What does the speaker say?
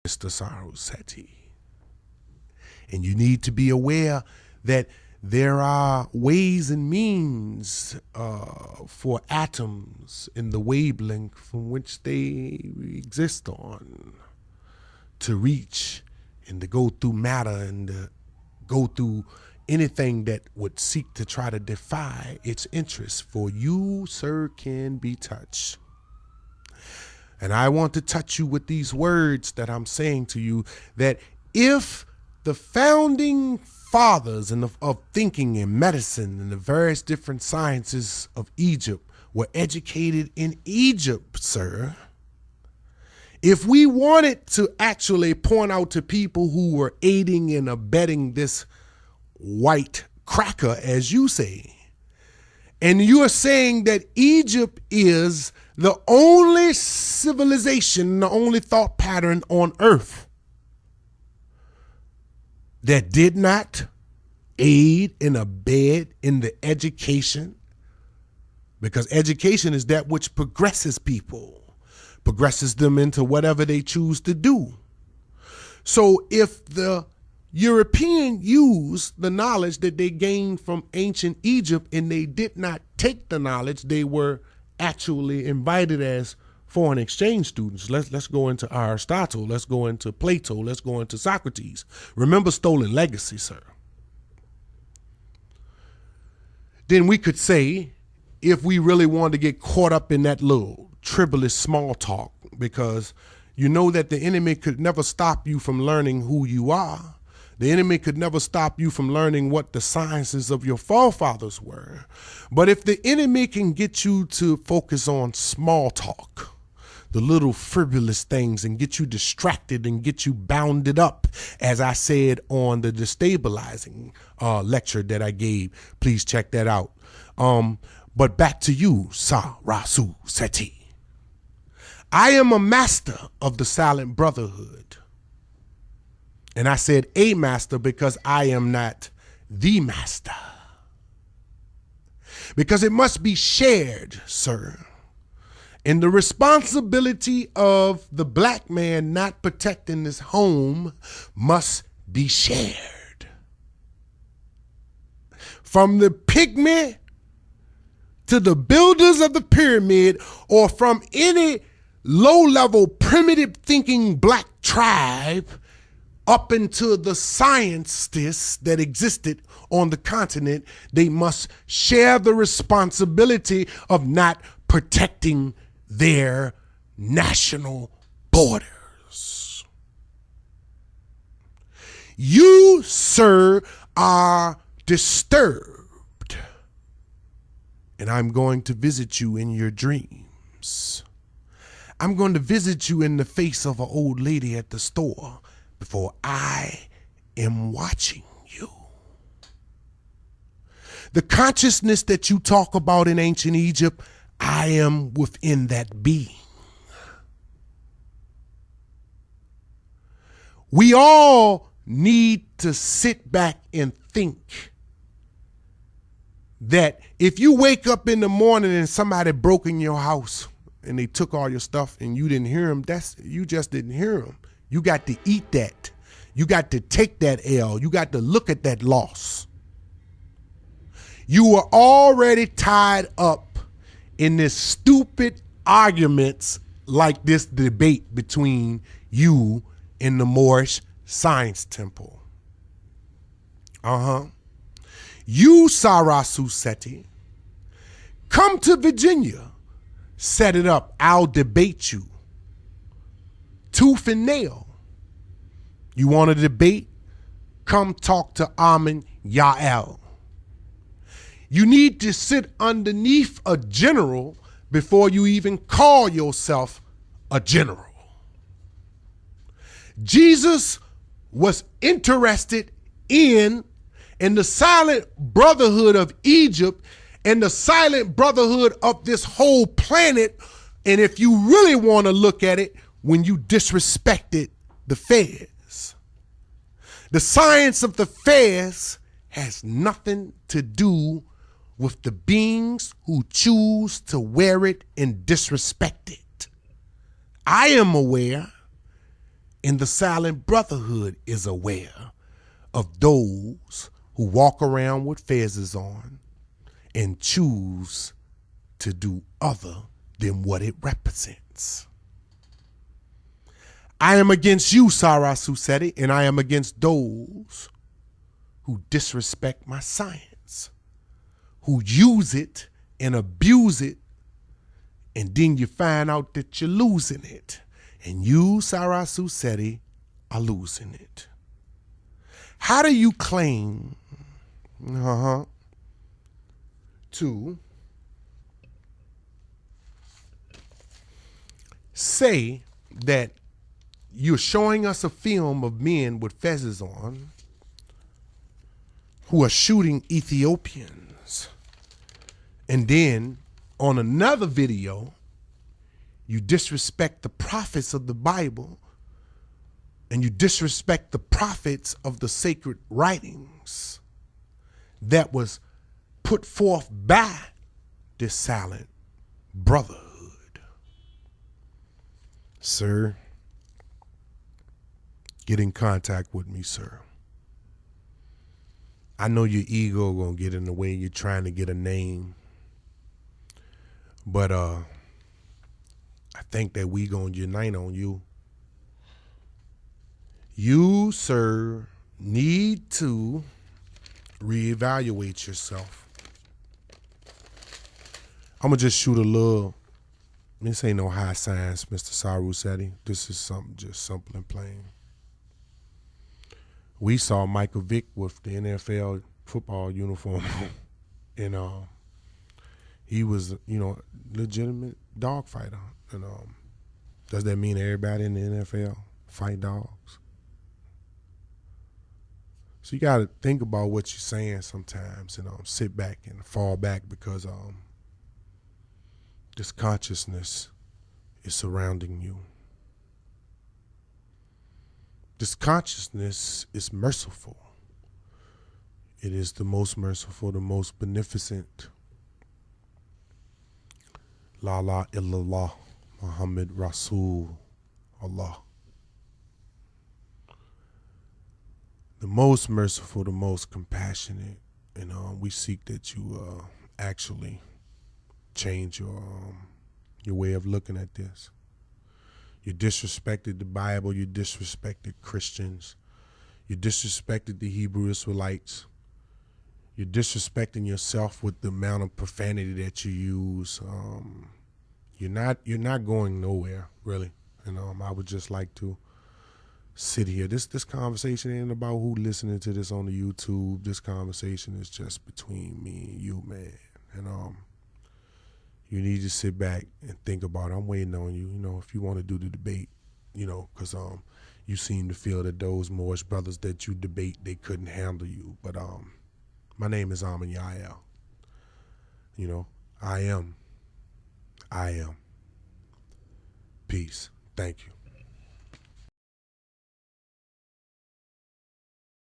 Mr. Seti. And you need to be aware that there are ways and means for atoms in the wavelength from which they exist on to reach and to go through matter and to go through anything that would seek to try to defy its interest. For you, sir, can be touched. And I want to touch you with these words that I'm saying to you, that if the founding fathers of thinking and medicine and the various different sciences of Egypt were educated in Egypt, sir, if we wanted to actually point out to people who were aiding and abetting this white cracker, as you say, and you are saying that Egypt is the only civilization, the only thought pattern on earth that did not aid and abet in the education, because education is that which progresses people, progresses them into whatever they choose to do. So if the European used the knowledge that they gained from ancient Egypt and they did not take the knowledge, they were actually invited as foreign exchange students. Let's go into Aristotle. Let's go into Plato. Let's go into Socrates. Remember stolen legacy, sir. Then we could say, if we really wanted to get caught up in that little tribalist small talk, because you know that the enemy could never stop you from learning who you are. The enemy could never stop you from learning what the sciences of your forefathers were. But if the enemy can get you to focus on small talk, the little frivolous things, and get you distracted and get you bounded up, as I said on the destabilizing lecture that I gave, please check that out. But back to you, Sara, Seti. I am a master of the silent brotherhood. And I said a master because I am not the master. Because it must be shared, sir. And the responsibility of the black man not protecting his home must be shared. From the pygmy to the builders of the pyramid, or from any low-level primitive thinking black tribe up into the scientists that existed on the continent, they must share the responsibility of not protecting their national borders. You, sir, are disturbed, and I'm going to visit you in your dreams. I'm going to visit you in the face of an old lady at the store before I am watching you. The consciousness that you talk about in ancient Egypt, I am within that being. We all need to sit back and think that if you wake up in the morning and somebody broke in your house and they took all your stuff and you didn't hear them, you just didn't hear them. You got to eat that. You got to take that L. You got to look at that loss. You were already tied up in this stupid arguments like this debate between you and the Moorish Science Temple. You, Sara Seti, come to Virginia. Set it up. I'll debate you. Tooth and nail. You want to debate? Come talk to Amin Yael. You need to sit underneath a general before you even call yourself a general. Jesus was interested in the silent brotherhood of Egypt and the silent brotherhood of this whole planet. And if you really want to look at it, when you disrespected the feds. The science of the feds has nothing to do with the beings who choose to wear it and disrespect it. I am aware, And the silent brotherhood is aware of those who walk around with fezzes on and choose to do other than what it represents. I am against you, Sara Seti, and I am against those who disrespect my science, who use it and abuse it, and then you find out that you're losing it. And you, Sara Seti, are losing it. How do you claim to say that you're showing us a film of men with fezzes on who are shooting Ethiopians, and then on another video you disrespect the prophets of the Bible and you disrespect the prophets of the sacred writings that was put forth by this silent brotherhood? Sir, get in contact with me, sir. I know your ego gonna get in the way. You're trying to get a name, but I think that we gonna unite on you. You, sir, need to reevaluate yourself. I'm gonna just shoot a little. This ain't no high science, Mr. Sara Seti. This is something just simple and plain. We saw Michael Vick with the NFL football uniform on, and he was, legitimate dog fighter. And does that mean everybody in the NFL fight dogs? So you got to think about what you're saying sometimes, and sit back and fall back, because this consciousness is surrounding you. This consciousness is merciful. It is the most merciful, the most beneficent. La la illallah, Muhammad Rasul Allah. The most merciful, the most compassionate, and we seek that you actually change your way of looking at this. You disrespected the Bible. You disrespected Christians. You disrespected the Hebrew Israelites. You're disrespecting yourself with the amount of profanity that you use. You're not going nowhere, really. And I would just like to sit here. This conversation ain't about who listening to this on the YouTube. This conversation is just between me and you, man. And you need to sit back and think about it. I'm waiting on you, if you want to do the debate, because you seem to feel that those Moorish brothers that you debate, they couldn't handle you. But my name is Amin Yael. I am. Peace. Thank you.